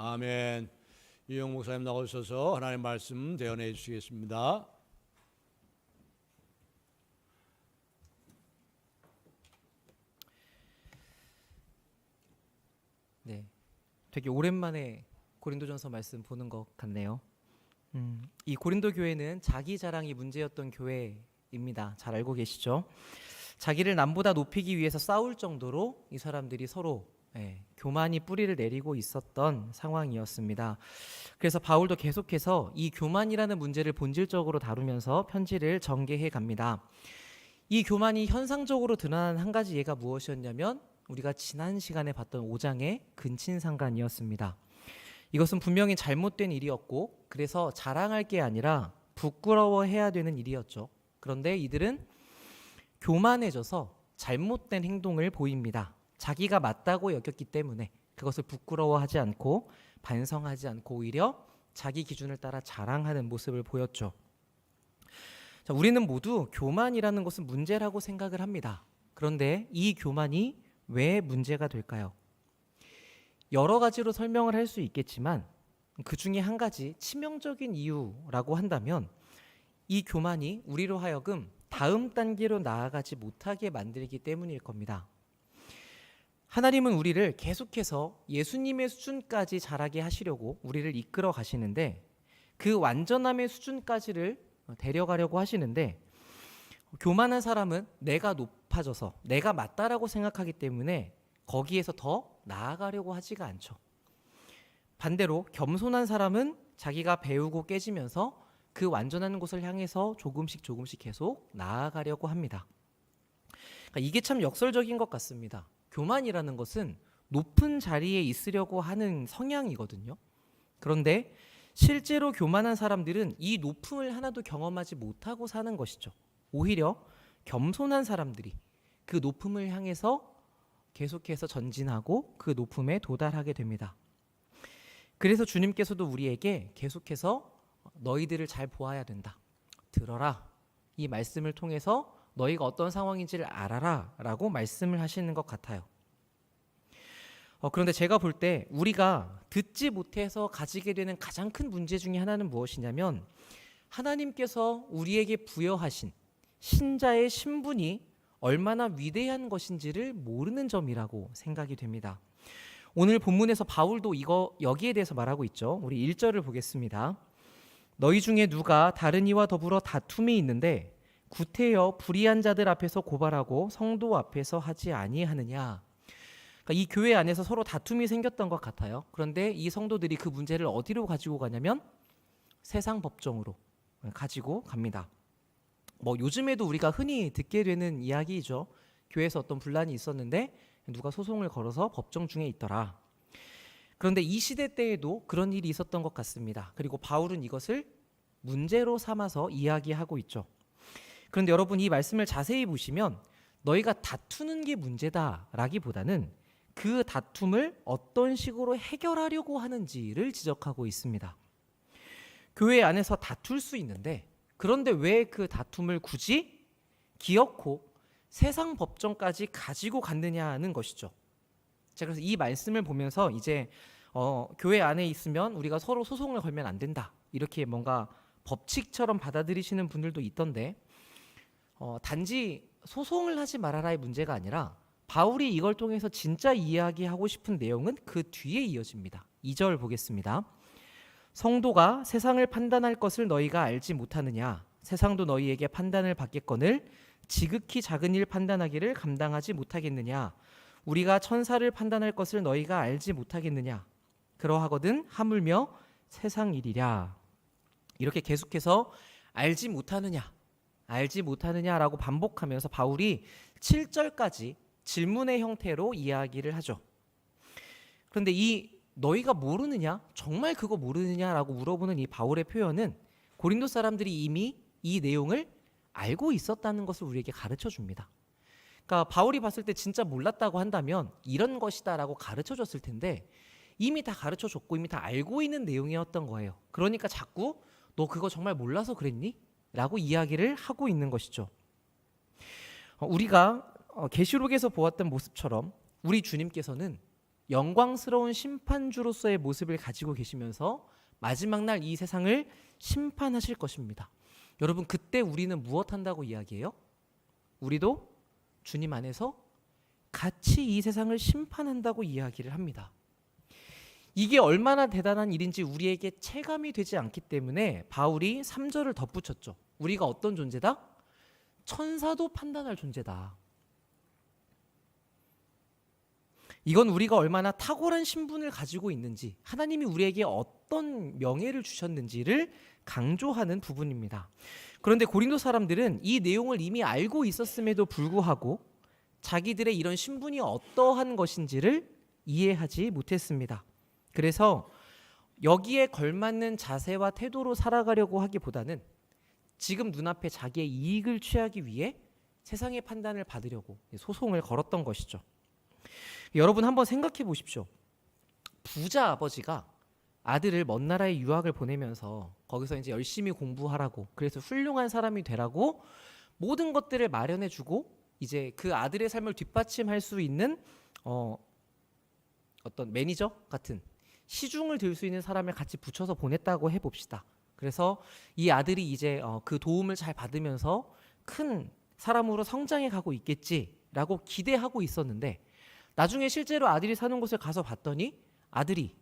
아멘. 이영 목사님 나오셔서 하나님의 말씀 대언해 주시겠습니다. 네, 되게 오랜만에 고린도전서 말씀 보는 것 같네요. 이 고린도 교회는 자기 자랑이 문제였던 교회입니다. 잘 알고 계시죠? 자기를 남보다 높이기 위해서 싸울 정도로 이 사람들이 서로 교만이 뿌리를 내리고 있었던 상황이었습니다. 그래서 바울도 계속해서 이 교만이라는 문제를 본질적으로 다루면서 편지를 전개해 갑니다. 이 교만이 현상적으로 드러난 한 가지 예가 무엇이었냐면 우리가 지난 시간에 봤던 5장의 근친상간이었습니다. 이것은 분명히 잘못된 일이었고 그래서 자랑할 게 아니라 부끄러워해야 되는 일이었죠. 그런데 이들은 교만해져서 잘못된 행동을 보입니다. 자기가 맞다고 여겼기 때문에 그것을 부끄러워하지 않고 반성하지 않고 오히려 자기 기준을 따라 자랑하는 모습을 보였죠. 자, 우리는 모두 교만이라는 것은 문제라고 생각을 합니다. 그런데 이 교만이 왜 문제가 될까요? 여러 가지로 설명을 할 수 있겠지만 그 중에 한 가지 치명적인 이유라고 한다면 이 교만이 우리로 하여금 다음 단계로 나아가지 못하게 만들기 때문일 겁니다. 하나님은 우리를 계속해서 예수님의 수준까지 자라게 하시려고 우리를 이끌어 가시는데 그 완전함의 수준까지를 데려가려고 하시는데 교만한 사람은 내가 높아져서 내가 맞다라고 생각하기 때문에 거기에서 더 나아가려고 하지가 않죠. 반대로 겸손한 사람은 자기가 배우고 깨지면서 그 완전한 곳을 향해서 조금씩 계속 나아가려고 합니다. 그러니까 이게 참 역설적인 것 같습니다. 교만이라는 것은 높은 자리에 있으려고 하는 성향이거든요. 그런데 실제로 교만한 사람들은 이 높음을 하나도 경험하지 못하고 사는 것이죠. 오히려 겸손한 사람들이 그 높음을 향해서 계속해서 전진하고 그 높음에 도달하게 됩니다. 그래서 주님께서도 우리에게 계속해서 너희들을 잘 보아야 된다. 들어라. 이 말씀을 통해서 너희가 어떤 상황인지를 알아라 라고 말씀을 하시는 것 같아요. 그런데 제가 볼 때 우리가 듣지 못해서 가지게 되는 가장 큰 문제 중에 하나는 무엇이냐면 하나님께서 우리에게 부여하신 신자의 신분이 얼마나 위대한 것인지를 모르는 점이라고 생각이 됩니다. 오늘 본문에서 바울도 여기에 대해서 말하고 있죠. 우리 1절을 보겠습니다. 너희 중에 누가 다른 이와 더불어 다툼이 있는데 구태여 불의한 자들 앞에서 고발하고 성도 앞에서 하지 아니하느냐. 그러니까 이 교회 안에서 서로 다툼이 생겼던 것 같아요. 그런데 이 성도들이 그 문제를 어디로 가지고 가냐면 세상 법정으로 가지고 갑니다. 요즘에도 우리가 흔히 듣게 되는 이야기이죠. 교회에서 어떤 분란이 있었는데 누가 소송을 걸어서 법정 중에 있더라. 그런데 이 시대 때에도 그런 일이 있었던 것 같습니다. 그리고 바울은 이것을 문제로 삼아서 이야기하고 있죠. 그런데 여러분 이 말씀을 자세히 보시면 너희가 다투는 게 문제다라기보다는 그 다툼을 어떤 식으로 해결하려고 하는지를 지적하고 있습니다. 교회 안에서 다툴 수 있는데 그런데 왜 그 다툼을 굳이 기어코 세상 법정까지 가지고 갔느냐는 것이죠. 자, 그래서 이 말씀을 보면서 이제 교회 안에 있으면 우리가 서로 소송을 걸면 안 된다. 이렇게 뭔가 법칙처럼 받아들이시는 분들도 있던데 단지 소송을 하지 말아라의 문제가 아니라 바울이 이걸 통해서 진짜 이야기하고 싶은 내용은 그 뒤에 이어집니다. 2절 보겠습니다. 성도가 세상을 판단할 것을 너희가 알지 못하느냐? 세상도 너희에게 판단을 받겠거늘 지극히 작은 일 판단하기를 감당하지 못하겠느냐? 우리가 천사를 판단할 것을 너희가 알지 못하겠느냐? 그러하거든 하물며 세상 일이랴. 이렇게 계속해서 알지 못하느냐라고 반복하면서 바울이 7절까지 질문의 형태로 이야기를 하죠. 그런데 이 너희가 모르느냐? 정말 그거 모르느냐라고 물어보는 이 바울의 표현은 고린도 사람들이 이미 이 내용을 알고 있었다는 것을 우리에게 가르쳐 줍니다. 그러니까 바울이 봤을 때 진짜 몰랐다고 한다면 이런 것이다라고 가르쳐 줬을 텐데 이미 다 가르쳐 줬고 이미 다 알고 있는 내용이었던 거예요. 그러니까 자꾸 너 그거 정말 몰라서 그랬니? 라고 이야기를 하고 있는 것이죠. 우리가 계시록에서 보았던 모습처럼 우리 주님께서는 영광스러운 심판주로서의 모습을 가지고 계시면서 마지막 날 이 세상을 심판하실 것입니다. 여러분, 그때 우리는 무엇 한다고 이야기해요? 우리도 주님 안에서 같이 이 세상을 심판한다고 이야기를 합니다. 이게 얼마나 대단한 일인지 우리에게 체감이 되지 않기 때문에 바울이 3절을 덧붙였죠. 우리가 어떤 존재다? 천사도 판단할 존재다. 이건 우리가 얼마나 탁월한 신분을 가지고 있는지, 하나님이 우리에게 어떤 명예를 주셨는지를 강조하는 부분입니다. 그런데 고린도 사람들은 이 내용을 이미 알고 있었음에도 불구하고 자기들의 이런 신분이 어떠한 것인지를 이해하지 못했습니다. 그래서 여기에 걸맞는 자세와 태도로 살아가려고 하기보다는 지금 눈앞에 자기의 이익을 취하기 위해 세상의 판단을 받으려고 소송을 걸었던 것이죠. 여러분, 한번 생각해 보십시오. 부자 아버지가 아들을 먼 나라에 유학을 보내면서 거기서 이제 열심히 공부하라고, 그래서 훌륭한 사람이 되라고 모든 것들을 마련해 주고 이제 그 아들의 삶을 뒷받침할 수 있는 어떤 매니저 같은 시중을 들 수 있는 사람을 같이 붙여서 보냈다고 해봅시다. 그래서 이 아들이 이제 그 도움을 잘 받으면서 큰 사람으로 성장해 가고 있겠지라고 기대하고 있었는데, 나중에 실제로 아들이 사는 곳에 가서 봤더니 아들이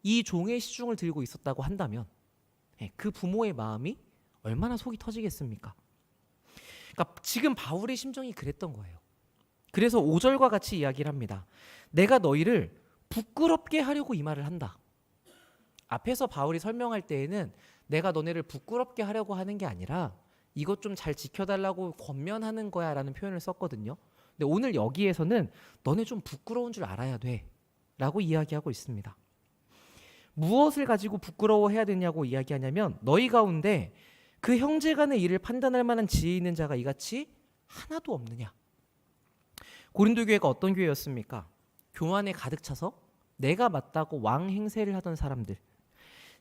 이 종의 시중을 들고 있었다고 한다면 그 부모의 마음이 얼마나 속이 터지겠습니까? 그러니까 지금 바울의 심정이 그랬던 거예요. 그래서 5절과 같이 이야기를 합니다. 내가 너희를 부끄럽게 하려고 이 말을 한다. 앞에서 바울이 설명할 때에는 내가 너네를 부끄럽게 하려고 하는 게 아니라 이것 좀 잘 지켜달라고 권면하는 거야 라는 표현을 썼거든요. 근데 오늘 여기에서는 너네 좀 부끄러운 줄 알아야 돼 라고 이야기하고 있습니다. 무엇을 가지고 부끄러워해야 되냐고 이야기하냐면, 너희 가운데 그 형제 간의 일을 판단할 만한 지혜 있는 자가 이같이 하나도 없느냐. 고린도 교회가 어떤 교회였습니까? 교만에 가득 차서 내가 맞다고 왕 행세를 하던 사람들,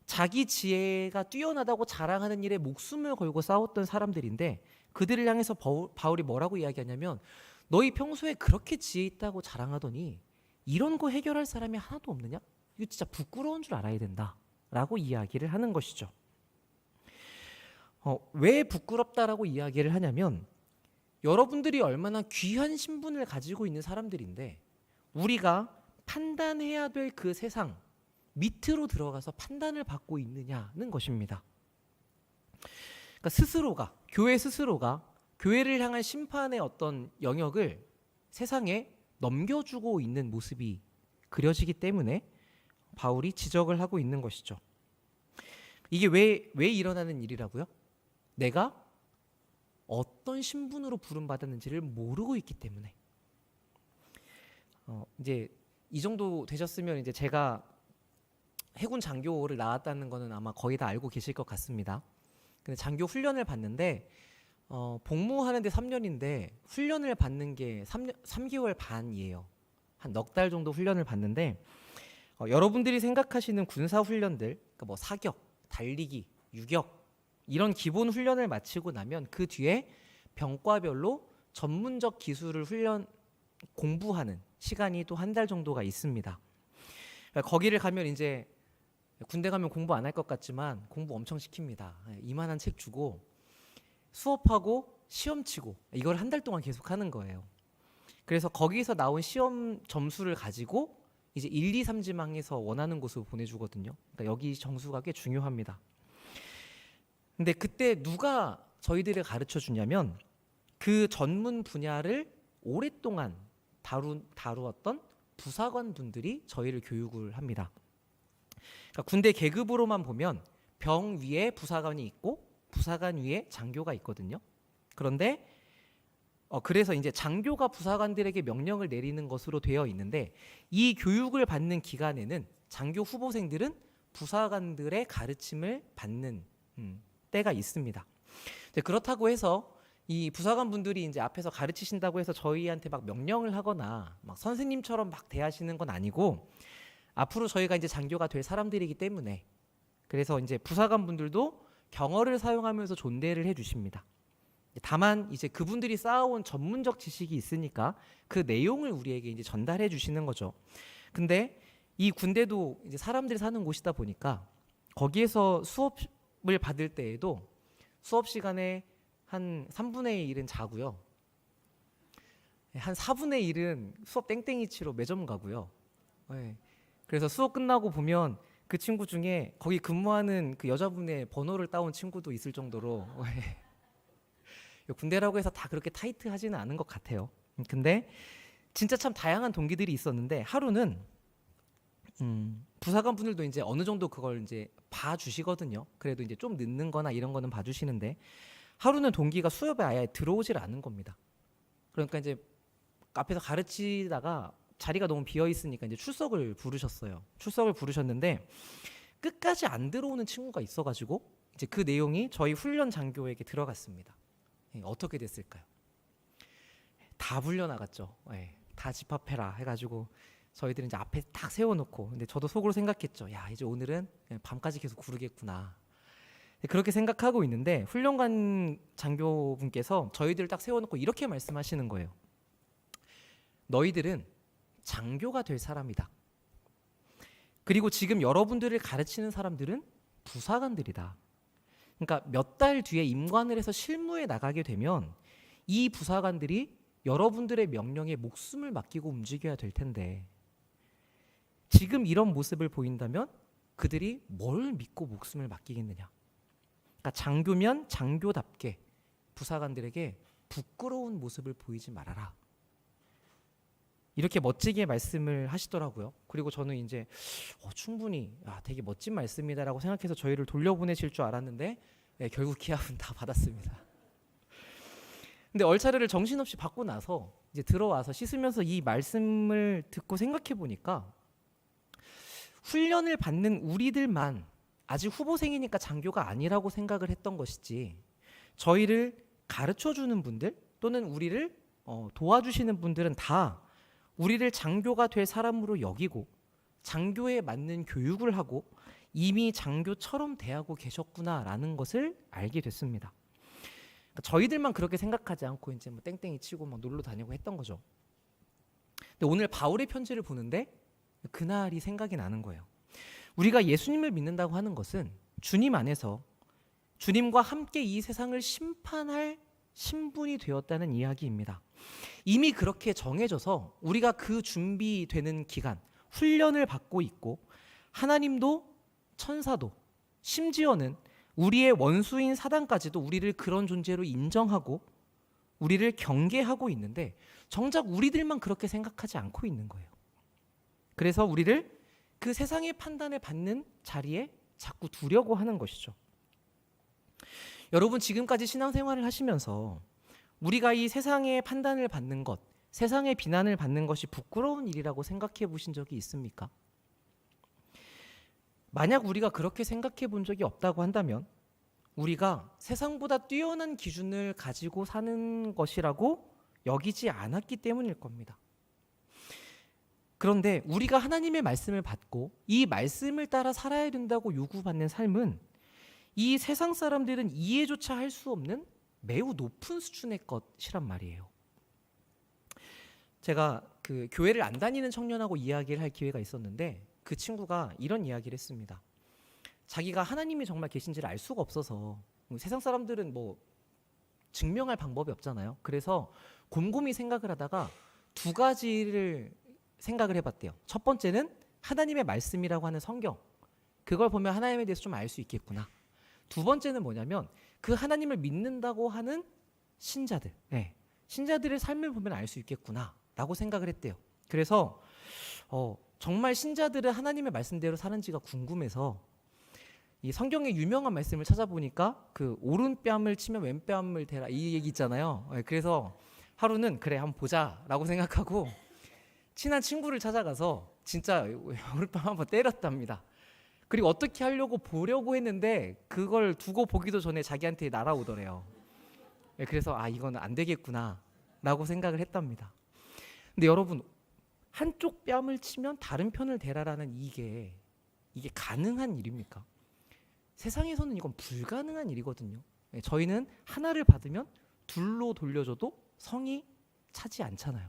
자기 지혜가 뛰어나다고 자랑하는 일에 목숨을 걸고 싸웠던 사람들인데, 그들을 향해서 바울이 뭐라고 이야기하냐면, 너희 평소에 그렇게 지혜 있다고 자랑하더니 이런 거 해결할 사람이 하나도 없느냐? 이거 진짜 부끄러운 줄 알아야 된다 라고 이야기를 하는 것이죠. 왜 부끄럽다라고 이야기를 하냐면, 여러분들이 얼마나 귀한 신분을 가지고 있는 사람들인데 우리가 판단해야 될 그 세상 밑으로 들어가서 판단을 받고 있느냐는 것입니다. 그러니까 스스로가, 교회 스스로가 교회를 향한 심판의 어떤 영역을 세상에 넘겨주고 있는 모습이 그려지기 때문에 바울이 지적을 하고 있는 것이죠. 이게 왜 일어나는 일이라고요? 내가 어떤 신분으로 부름받았는지를 모르고 있기 때문에. 이제 이 정도 되셨으면 이제 제가 해군 장교를 나왔다는 거는 아마 거의 다 알고 계실 것 같습니다. 근데 장교 훈련을 받는데 복무하는데 3년인데 훈련을 받는 게 3개월 반이에요. 한 넉 달 정도 훈련을 받는데 여러분들이 생각하시는 군사 훈련들, 그러니까 뭐 사격, 달리기, 유격 이런 기본 훈련을 마치고 나면 그 뒤에 병과별로 전문적 기술을 공부하는 시간이 또 한 달 정도가 있습니다. 그러니까 거기를 가면 이제 군대 가면 공부 안 할 것 같지만 공부 엄청 시킵니다. 이만한 책 주고 수업하고 시험 치고 이걸 한 달 동안 계속 하는 거예요. 그래서 거기서 나온 시험 점수를 가지고 이제 1, 2, 3지망에서 원하는 곳으로 보내주거든요. 그러니까 여기 점수가 꽤 중요합니다. 근데 그때 누가 저희들을 가르쳐 주냐면 그 전문 분야를 오랫동안 다루었던 부사관 분들이 저희를 교육을 합니다. 그러니까 군대 계급으로만 보면 병 위에 부사관이 있고 부사관 위에 장교가 있거든요. 그런데 그래서 이제 장교가 부사관들에게 명령을 내리는 것으로 되어 있는데, 이 교육을 받는 기간에는 장교 후보생들은 부사관들의 가르침을 받는 때가 있습니다. 그렇다고 해서 이 부사관 분들이 이제 앞에서 가르치신다고 해서 저희한테 막 명령을 하거나 막 선생님처럼 막 대하시는 건 아니고, 앞으로 저희가 이제 장교가 될 사람들이기 때문에 그래서 이제 부사관 분들도 경어를 사용하면서 존대를 해주십니다. 다만 이제 그분들이 쌓아온 전문적 지식이 있으니까 그 내용을 우리에게 이제 전달해 주시는 거죠. 근데 이 군대도 이제 사람들이 사는 곳이다 보니까 거기에서 수업을 받을 때에도 수업 시간에 한 3분의 1은 자고요. 한 4분의 1은 수업 땡땡이치로 매점 가고요. 네. 그래서 수업 끝나고 보면 그 친구 중에 거기 근무하는 그 여자분의 번호를 따온 친구도 있을 정도로 군대라고 해서 다 그렇게 타이트하지는 않은 것 같아요. 근데 진짜 참 다양한 동기들이 있었는데 하루는 부사관 분들도 이제 어느 정도 그걸 이제 봐주시거든요. 그래도 이제 좀 늦는 거나 이런 거는 봐주시는데 하루는 동기가 수업에 아예 들어오질 않은 겁니다. 그러니까 이제 앞에서 가르치다가 자리가 너무 비어 있으니까 이제 출석을 부르셨어요. 출석을 부르셨는데 끝까지 안 들어오는 친구가 있어가지고 이제 그 내용이 저희 훈련 장교에게 들어갔습니다. 어떻게 됐을까요? 다 불려 나갔죠. 다 집합해라 해가지고 저희들은 이제 앞에 딱 세워놓고, 근데 저도 속으로 생각했죠. 야, 이제 오늘은 밤까지 계속 구르겠구나. 그렇게 생각하고 있는데 훈련관 장교분께서 저희들을 딱 세워놓고 이렇게 말씀하시는 거예요. 너희들은 장교가 될 사람이다. 그리고 지금 여러분들을 가르치는 사람들은 부사관들이다. 그러니까 몇 달 뒤에 임관을 해서 실무에 나가게 되면 이 부사관들이 여러분들의 명령에 목숨을 맡기고 움직여야 될 텐데 지금 이런 모습을 보인다면 그들이 뭘 믿고 목숨을 맡기겠느냐. 그러니까 장교면 장교답게 부사관들에게 부끄러운 모습을 보이지 말아라. 이렇게 멋지게 말씀을 하시더라고요. 그리고 저는 이제 충분히 되게 멋진 말씀이다라고 생각해서 저희를 돌려보내실 줄 알았는데 결국 기합은 다 받았습니다. 근데 얼차려를 정신없이 받고 나서 이제 들어와서 씻으면서 이 말씀을 듣고 생각해 보니까 훈련을 받는 우리들만 아직 후보생이니까 장교가 아니라고 생각을 했던 것이지 저희를 가르쳐주는 분들 또는 우리를 도와주시는 분들은 다 우리를 장교가 될 사람으로 여기고 장교에 맞는 교육을 하고 이미 장교처럼 대하고 계셨구나라는 것을 알게 됐습니다. 그러니까 저희들만 그렇게 생각하지 않고 이제 뭐 땡땡이 치고 막 놀러 다니고 했던 거죠. 근데 오늘 바울의 편지를 보는데 그날이 생각이 나는 거예요. 우리가 예수님을 믿는다고 하는 것은 주님 안에서 주님과 함께 이 세상을 심판할 신분이 되었다는 이야기입니다. 이미 그렇게 정해져서 우리가 그 준비되는 기간, 훈련을 받고 있고 하나님도 천사도 심지어는 우리의 원수인 사단까지도 우리를 그런 존재로 인정하고 우리를 경계하고 있는데 정작 우리들만 그렇게 생각하지 않고 있는 거예요. 그래서 우리를 그 세상의 판단을 받는 자리에 자꾸 두려고 하는 것이죠. 여러분 지금까지 신앙생활을 하시면서 우리가 이 세상의 판단을 받는 것, 세상의 비난을 받는 것이 부끄러운 일이라고 생각해 보신 적이 있습니까? 만약 우리가 그렇게 생각해 본 적이 없다고 한다면 우리가 세상보다 뛰어난 기준을 가지고 사는 것이라고 여기지 않았기 때문일 겁니다. 그런데 우리가 하나님의 말씀을 받고 이 말씀을 따라 살아야 된다고 요구받는 삶은 이 세상 사람들은 이해조차 할 수 없는 매우 높은 수준의 것이란 말이에요. 제가 그 교회를 안 다니는 청년하고 이야기를 할 기회가 있었는데 그 친구가 이런 이야기를 했습니다. 자기가 하나님이 정말 계신지를 알 수가 없어서 세상 사람들은 뭐 증명할 방법이 없잖아요. 그래서 곰곰이 생각을 하다가 두 가지를 생각을 해봤대요. 첫 번째는 하나님의 말씀이라고 하는 성경. 그걸 보면 하나님에 대해서 좀 알 수 있겠구나. 두 번째는 뭐냐면 그 하나님을 믿는다고 하는 신자들, 신자들의 삶을 보면 알 수 있겠구나라고 생각을 했대요. 그래서 정말 신자들은 하나님의 말씀대로 사는지가 궁금해서 이 성경의 유명한 말씀을 찾아보니까 그 오른뺨을 치면 왼뺨을 대라 이 얘기 있잖아요. 그래서 하루는 그래 한번 보자라고 생각하고 친한 친구를 찾아가서 진짜 오른뺨 한번 때렸답니다. 그리고 어떻게 하려고 보려고 했는데 그걸 두고 보기도 전에 자기한테 날아오더래요. 그래서 이건 안 되겠구나 라고 생각을 했답니다. 근데 여러분 한쪽 뺨을 치면 다른 편을 대라라는 이게 가능한 일입니까? 세상에서는 이건 불가능한 일이거든요. 저희는 하나를 받으면 둘로 돌려줘도 성이 차지 않잖아요.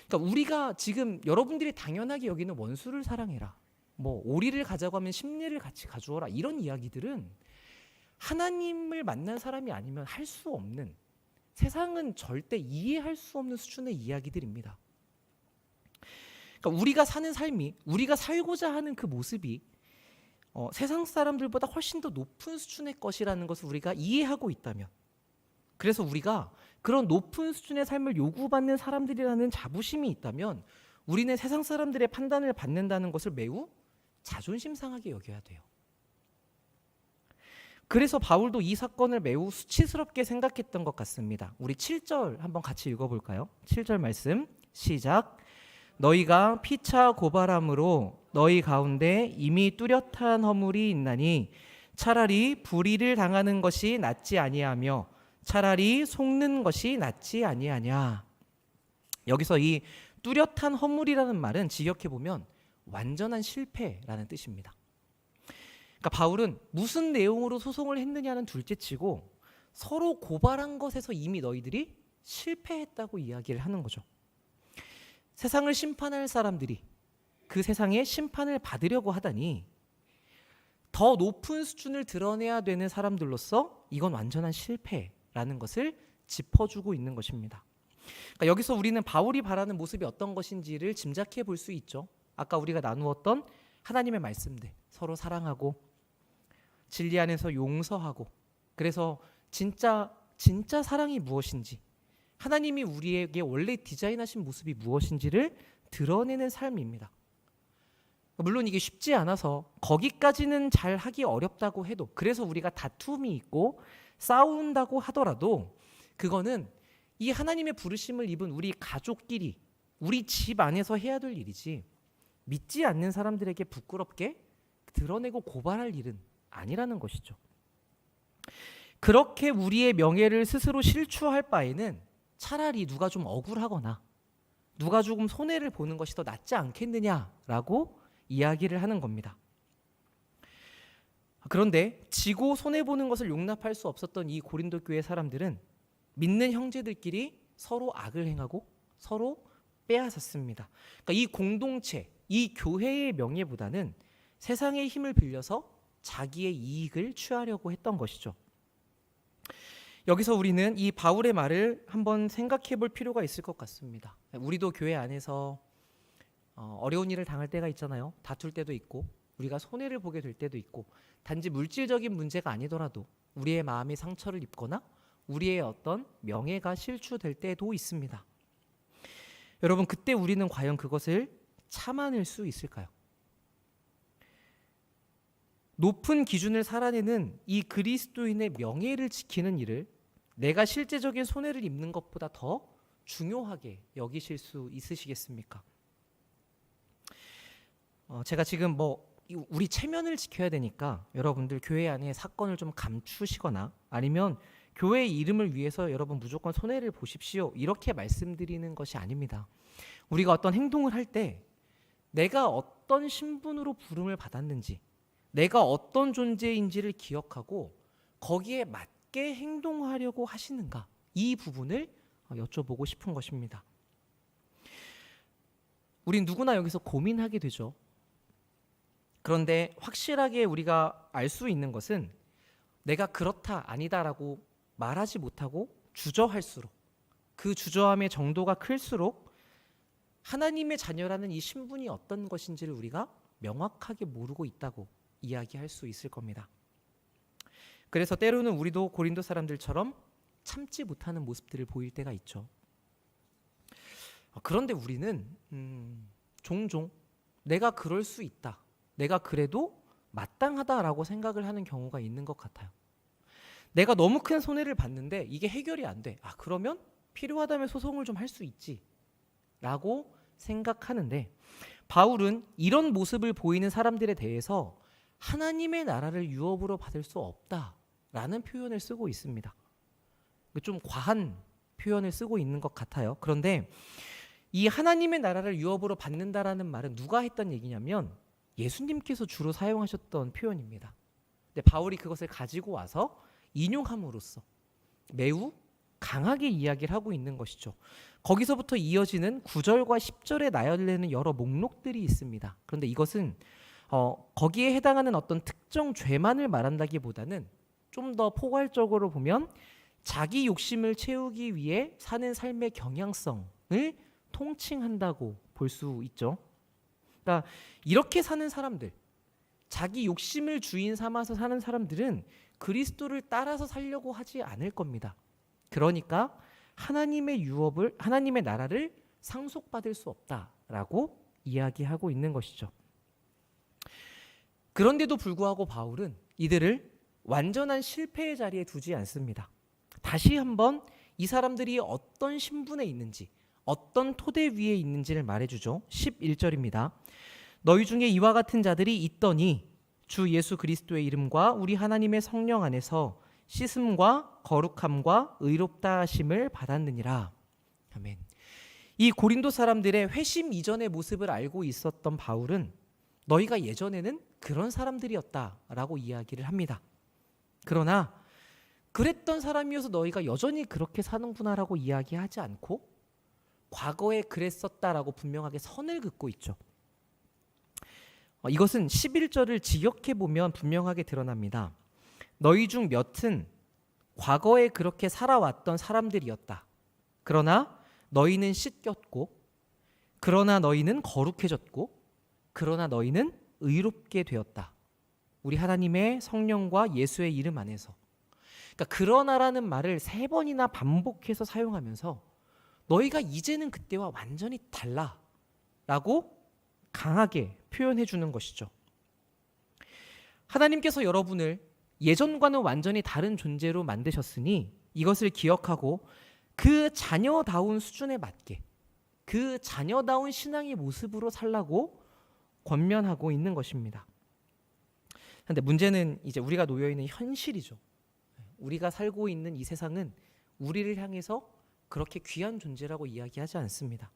그러니까 우리가 지금 여러분들이 당연하게 여기는 원수를 사랑해라, 뭐 오리를 가자고 하면 십리를 같이 가주어라, 이런 이야기들은 하나님을 만난 사람이 아니면 할 수 없는, 세상은 절대 이해할 수 없는 수준의 이야기들입니다. 그러니까 우리가 사는 삶이, 우리가 살고자 하는 그 모습이 세상 사람들보다 훨씬 더 높은 수준의 것이라는 것을 우리가 이해하고 있다면, 그래서 우리가 그런 높은 수준의 삶을 요구받는 사람들이라는 자부심이 있다면 우리는 세상 사람들의 판단을 받는다는 것을 매우 자존심 상하게 여겨야 돼요. 그래서 바울도 이 사건을 매우 수치스럽게 생각했던 것 같습니다. 우리 7절 한번 같이 읽어볼까요? 7절 말씀 시작. 너희가 피차 고발함으로 너희 가운데 이미 뚜렷한 허물이 있나니 차라리 불의를 당하는 것이 낫지 아니하며 차라리 속는 것이 낫지 아니하냐. 여기서 이 뚜렷한 허물이라는 말은 직역해보면 완전한 실패라는 뜻입니다. 그러니까 바울은 무슨 내용으로 소송을 했느냐는 둘째치고 서로 고발한 것에서 이미 너희들이 실패했다고 이야기를 하는 거죠. 세상을 심판할 사람들이 그 세상에 심판을 받으려고 하다니 더 높은 수준을 드러내야 되는 사람들로서 이건 완전한 실패라는 것을 짚어주고 있는 것입니다. 그러니까 여기서 우리는 바울이 바라는 모습이 어떤 것인지를 짐작해 볼 수 있죠. 아까 우리가 나누었던 하나님의 말씀들, 서로 사랑하고 진리 안에서 용서하고, 그래서 진짜 사랑이 무엇인지, 하나님이 우리에게 원래 디자인하신 모습이 무엇인지를 드러내는 삶입니다. 물론 이게 쉽지 않아서 거기까지는 잘 하기 어렵다고 해도, 그래서 우리가 다툼이 있고 싸운다고 하더라도 그거는 이 하나님의 부르심을 입은 우리 가족끼리, 우리 집 안에서 해야 될 일이지 믿지 않는 사람들에게 부끄럽게 드러내고 고발할 일은 아니라는 것이죠. 그렇게 우리의 명예를 스스로 실추할 바에는 차라리 누가 좀 억울하거나 누가 조금 손해를 보는 것이 더 낫지 않겠느냐라고 이야기를 하는 겁니다. 그런데 지고 손해보는 것을 용납할 수 없었던 이 고린도 교회 사람들은 믿는 형제들끼리 서로 악을 행하고 서로 빼앗았습니다. 그러니까 이 공동체, 이 교회의 명예보다는 세상의 힘을 빌려서 자기의 이익을 취하려고 했던 것이죠. 여기서 우리는 이 바울의 말을 한번 생각해 볼 필요가 있을 것 같습니다. 우리도 교회 안에서 어려운 일을 당할 때가 있잖아요. 다툴 때도 있고 우리가 손해를 보게 될 때도 있고, 단지 물질적인 문제가 아니더라도 우리의 마음이 상처를 입거나 우리의 어떤 명예가 실추될 때도 있습니다. 여러분, 그때 우리는 과연 그것을 참아낼 수 있을까요? 높은 기준을 살아내는 이 그리스도인의 명예를 지키는 일을 내가 실제적인 손해를 입는 것보다 더 중요하게 여기실 수 있으시겠습니까? 제가 지금 우리 체면을 지켜야 되니까 여러분들 교회 안에 사건을 좀 감추시거나 아니면 교회의 이름을 위해서 여러분 무조건 손해를 보십시오, 이렇게 말씀드리는 것이 아닙니다. 우리가 어떤 행동을 할 때 내가 어떤 신분으로 부름을 받았는지, 내가 어떤 존재인지를 기억하고 거기에 맞게 행동하려고 하시는가, 이 부분을 여쭤보고 싶은 것입니다. 우린 누구나 여기서 고민하게 되죠. 그런데 확실하게 우리가 알 수 있는 것은 내가 그렇다 아니다라고 말하지 못하고 주저할수록, 그 주저함의 정도가 클수록 하나님의 자녀라는 이 신분이 어떤 것인지를 우리가 명확하게 모르고 있다고 이야기할 수 있을 겁니다. 그래서 때로는 우리도 고린도 사람들처럼 참지 못하는 모습들을 보일 때가 있죠. 그런데 우리는 종종 내가 그럴 수 있다, 내가 그래도 마땅하다라고 생각을 하는 경우가 있는 것 같아요. 내가 너무 큰 손해를 봤는데 이게 해결이 안 돼. 그러면 필요하다면 소송을 좀 할 수 있지 라고 생각하는데, 바울은 이런 모습을 보이는 사람들에 대해서 하나님의 나라를 유업으로 받을 수 없다라는 표현을 쓰고 있습니다. 좀 과한 표현을 쓰고 있는 것 같아요. 그런데 이 하나님의 나라를 유업으로 받는다라는 말은 누가 했던 얘기냐면 예수님께서 주로 사용하셨던 표현입니다. 근데 바울이 그것을 가지고 와서 인용함으로써 매우 강하게 이야기를 하고 있는 것이죠. 거기서부터 이어지는 9절과 10절에 나열되는 여러 목록들이 있습니다. 그런데 이것은 거기에 해당하는 어떤 특정 죄만을 말한다기보다는 좀 더 포괄적으로 보면 자기 욕심을 채우기 위해 사는 삶의 경향성을 통칭한다고 볼 수 있죠. 그러니까 이렇게 사는 사람들, 자기 욕심을 주인 삼아서 사는 사람들은 그리스도를 따라서 살려고 하지 않을 겁니다. 그러니까 하나님의 유업을, 하나님의 나라를 상속받을 수 없다라고 이야기하고 있는 것이죠. 그런데도 불구하고 바울은 이들을 완전한 실패의 자리에 두지 않습니다. 다시 한번 이 사람들이 어떤 신분에 있는지, 어떤 토대 위에 있는지를 말해주죠. 11절입니다. 너희 중에 이와 같은 자들이 있더니 주 예수 그리스도의 이름과 우리 하나님의 성령 안에서 씻음과 거룩함과 의롭다 하심을 받았느니라. 아멘. 이 고린도 사람들의 회심 이전의 모습을 알고 있었던 바울은 너희가 예전에는 그런 사람들이었다라고 이야기를 합니다. 그러나 그랬던 사람이어서 너희가 여전히 그렇게 사는구나라고 이야기하지 않고 과거에 그랬었다라고 분명하게 선을 긋고 있죠. 이것은 11절을 직역해 보면 분명하게 드러납니다. 너희 중 몇은 과거에 그렇게 살아왔던 사람들이었다. 그러나 너희는 씻겼고, 그러나 너희는 거룩해졌고, 그러나 너희는 의롭게 되었다. 우리 하나님의 성령과 예수의 이름 안에서. 그러니까 그러나라는 말을 3번이나 반복해서 사용하면서 너희가 이제는 그때와 완전히 달라 라고 강하게 표현해 주는 것이죠. 하나님께서 여러분을 예전과는 완전히 다른 존재로 만드셨으니 이것을 기억하고 그 자녀다운 수준에 맞게 그 자녀다운 신앙의 모습으로 살라고 권면하고 있는 것입니다. 그런데 문제는 이제 우리가 놓여 있는 현실이죠. 우리가 살고 있는 이 세상은 우리를 향해서 그렇게 귀한 존재라고 이야기하지 않습니다.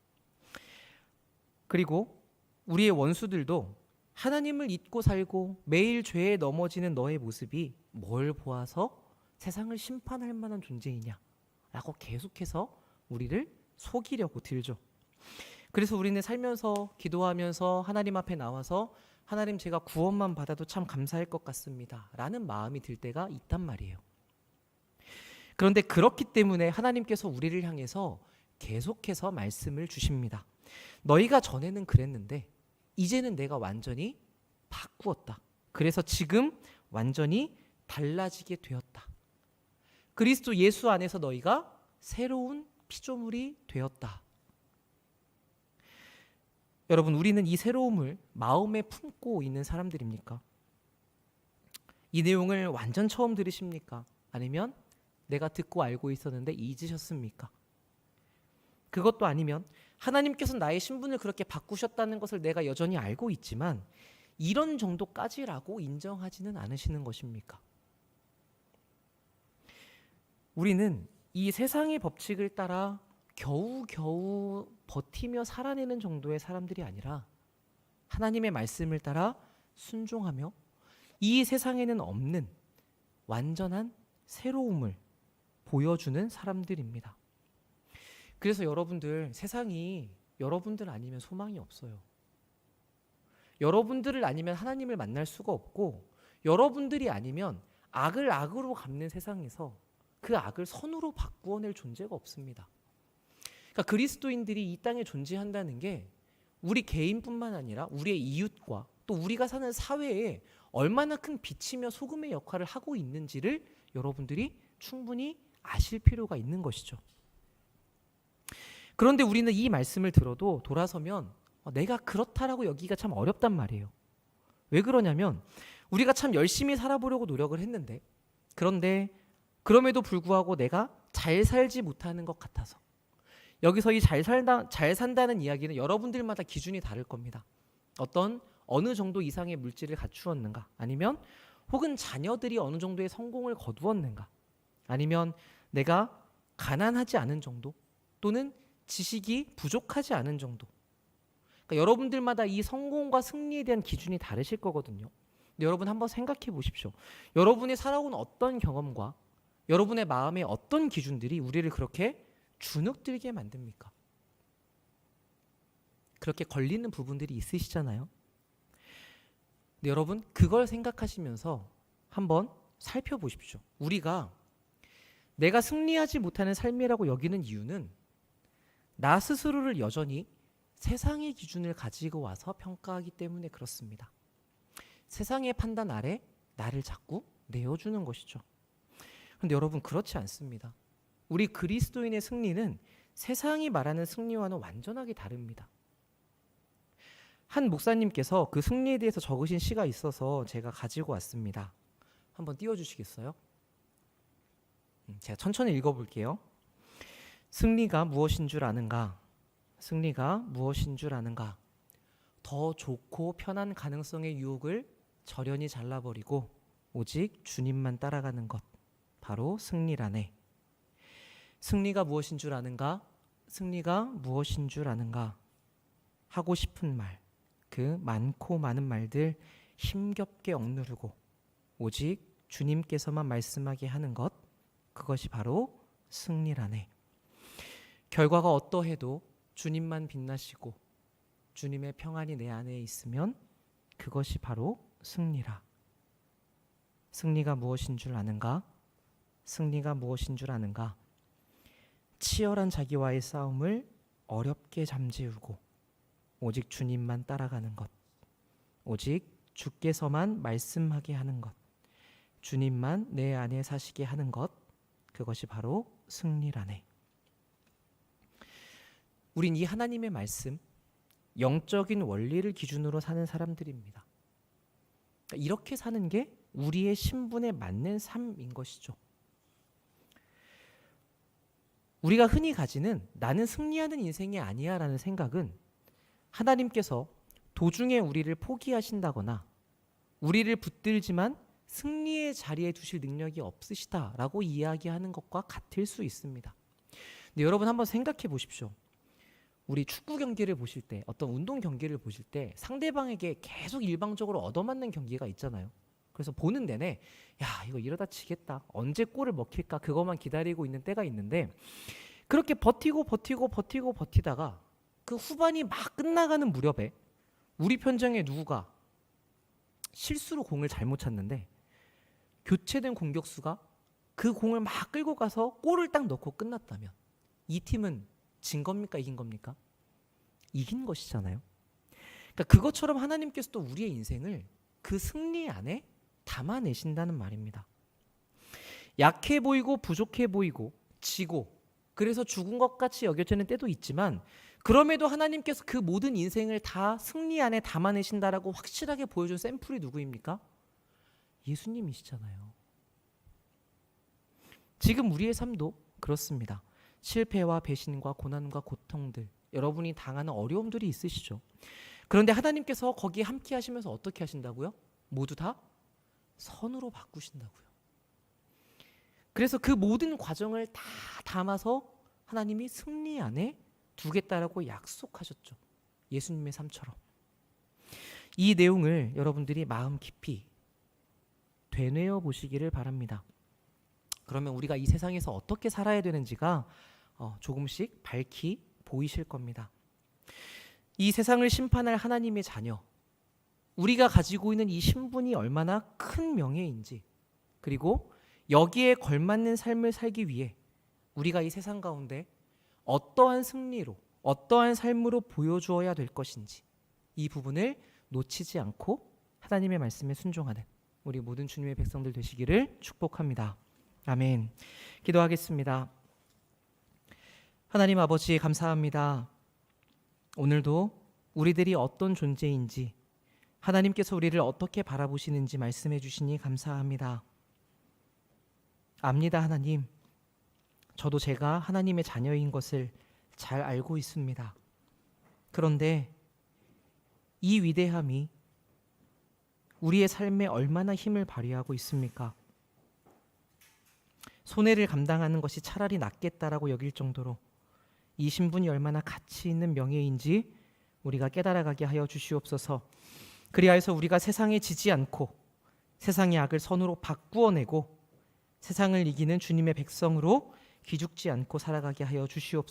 그리고 우리의 원수들도 하나님을 잊고 살고 매일 죄에 넘어지는 너의 모습이 뭘 보아서 세상을 심판할 만한 존재이냐라고 계속해서 우리를 속이려고 들죠. 그래서 우리는 살면서 기도하면서 하나님 앞에 나와서 하나님 제가 구원만 받아도 참 감사할 것 같습니다 라는 마음이 들 때가 있단 말이에요. 그런데 그렇기 때문에 하나님께서 우리를 향해서 계속해서 말씀을 주십니다. 너희가 전에는 그랬는데 이제는 내가 완전히 바꾸었다. 그래서 지금 완전히 달라지게 되었다. 그리스도 예수 안에서 너희가 새로운 피조물이 되었다. 여러분, 우리는 이 새로움을 마음에 품고 있는 사람들입니까? 이 내용을 완전 처음 들으십니까? 아니면 내가 듣고 알고 있었는데 잊으셨습니까? 그것도 아니면 하나님께서 나의 신분을 그렇게 바꾸셨다는 것을 내가 여전히 알고 있지만 이런 정도까지라고 인정하지는 않으시는 것입니까? 우리는 이 세상의 법칙을 따라 겨우겨우 버티며 살아내는 정도의 사람들이 아니라 하나님의 말씀을 따라 순종하며 이 세상에는 없는 완전한 새로움을 보여주는 사람들입니다. 그래서 여러분들, 세상이 여러분들 아니면 소망이 없어요. 여러분들을 아니면 하나님을 만날 수가 없고 여러분들이 아니면 악을 악으로 갚는 세상에서 그 악을 선으로 바꾸어낼 존재가 없습니다. 그러니까 그리스도인들이 이 땅에 존재한다는 게 우리 개인뿐만 아니라 우리의 이웃과 또 우리가 사는 사회에 얼마나 큰 빛이며 소금의 역할을 하고 있는지를 여러분들이 충분히 아실 필요가 있는 것이죠. 그런데 우리는 이 말씀을 들어도 돌아서면 내가 그렇다라고 여기가 참 어렵단 말이에요. 왜 그러냐면 우리가 참 열심히 살아보려고 노력을 했는데 그런데 그럼에도 불구하고 내가 잘 살지 못하는 것 같아서 여기서 이 잘 산다는 이야기는 여러분들마다 기준이 다를 겁니다. 어느 정도 이상의 물질을 갖추었는가, 아니면 혹은 자녀들이 어느 정도의 성공을 거두었는가, 아니면 내가 가난하지 않은 정도 또는 지식이 부족하지 않은 정도. 그러니까 여러분들마다 이 성공과 승리에 대한 기준이 다르실 거거든요. 근데 여러분 한번 생각해 보십시오. 여러분이 살아온 어떤 경험과 여러분의 마음에 어떤 기준들이 우리를 그렇게 주눅들게 만듭니까? 그렇게 걸리는 부분들이 있으시잖아요. 근데 여러분 그걸 생각하시면서 한번 살펴보십시오. 우리가 내가 승리하지 못하는 삶이라고 여기는 이유는 나 스스로를 여전히 세상의 기준을 가지고 와서 평가하기 때문에 그렇습니다. 세상의 판단 아래 나를 자꾸 내어주는 것이죠. 그런데 여러분 그렇지 않습니다. 우리 그리스도인의 승리는 세상이 말하는 승리와는 완전하게 다릅니다. 한 목사님께서 그 승리에 대해서 적으신 시가 있어서 제가 가지고 왔습니다. 한번 띄워주시겠어요? 제가 천천히 읽어볼게요. 승리가 무엇인 줄 아는가? 승리가 무엇인 줄 아는가? 더 좋고 편한 가능성의 유혹을 저련히 잘라버리고 오직 주님만 따라가는 것, 바로 승리라네. 승리가 무엇인 줄 아는가? 승리가 무엇인 줄 아는가? 하고 싶은 말, 그 많고 많은 말들 힘겹게 억누르고 오직 주님께서만 말씀하게 하는 것, 그것이 바로 승리라네. 결과가 어떠해도 주님만 빛나시고 주님의 평안이 내 안에 있으면 그것이 바로 승리라. 승리가 무엇인 줄 아는가? 승리가 무엇인 줄 아는가? 치열한 자기와의 싸움을 어렵게 잠재우고 오직 주님만 따라가는 것, 오직 주께서만 말씀하게 하는 것, 주님만 내 안에 사시게 하는 것, 그것이 바로 승리라네. 우린 이 하나님의 말씀, 영적인 원리를 기준으로 사는 사람들입니다. 이렇게 사는 게 우리의 신분에 맞는 삶인 것이죠. 우리가 흔히 가지는 나는 승리하는 인생이 아니야 라는 생각은 하나님께서 도중에 우리를 포기하신다거나 우리를 붙들지만 승리의 자리에 두실 능력이 없으시다라고 이야기하는 것과 같을 수 있습니다. 근데 여러분 한번 생각해 보십시오. 우리 축구 경기를 보실 때, 어떤 운동 경기를 보실 때 상대방에게 계속 일방적으로 얻어맞는 경기가 있잖아요. 그래서 보는 내내 야 이거 이러다 지겠다, 언제 골을 먹힐까 그것만 기다리고 있는 때가 있는데, 그렇게 버티다가 그 후반이 막 끝나가는 무렵에 우리 편정에 누구가 실수로 공을 잘못 찼는데 교체된 공격수가 그 공을 막 끌고 가서 골을 딱 넣고 끝났다면 이 팀은 진 겁니까 이긴 겁니까? 이긴 것이잖아요. 그러니까 그것처럼 하나님께서도 우리의 인생을 그 승리 안에 담아내신다는 말입니다. 약해 보이고 부족해 보이고 지고 그래서 죽은 것 같이 여겨지는 때도 있지만, 그럼에도 하나님께서 그 모든 인생을 다 승리 안에 담아내신다라고 확실하게 보여준 샘플이 누구입니까? 예수님이시잖아요. 지금 우리의 삶도 그렇습니다. 실패와 배신과 고난과 고통들, 여러분이 당하는 어려움들이 있으시죠. 그런데 하나님께서 거기에 함께 하시면서 어떻게 하신다고요? 모두 다 선으로 바꾸신다고요. 그래서 그 모든 과정을 다 담아서 하나님이 승리 안에 두겠다라고 약속하셨죠. 예수님의 삶처럼. 이 내용을 여러분들이 마음 깊이 되뇌어 보시기를 바랍니다. 그러면 우리가 이 세상에서 어떻게 살아야 되는지가 조금씩 밝히 보이실 겁니다. 이 세상을 심판할 하나님의 자녀, 우리가 가지고 있는 이 신분이 얼마나 큰 명예인지, 그리고 여기에 걸맞는 삶을 살기 위해 우리가 이 세상 가운데 어떠한 승리로, 어떠한 삶으로 보여주어야 될 것인지, 이 부분을 놓치지 않고 하나님의 말씀에 순종하는 우리 모든 주님의 백성들 되시기를 축복합니다. 아멘. 기도하겠습니다. 하나님 아버지 감사합니다. 오늘도 우리들이 어떤 존재인지, 하나님께서 우리를 어떻게 바라보시는지 말씀해 주시니 감사합니다. 압니다 하나님. 저도 제가 하나님의 자녀인 것을 잘 알고 있습니다. 그런데 이 위대함이 우리의 삶에 얼마나 힘을 발휘하고 있습니까? 손해를 감당하는 것이 차라리 낫겠다라고 여길 정도로 이 신분이 얼마나 가치 있는 명예인지 우리가 깨달아가게 하여 주시옵소서. 그리하여서 우리가 세상에 지지 않고 세상의 악을 선으로 바꾸어내고 세상을 이기는 주님의 백성으로 기죽지 않고 살아가게 하여 주시옵소서.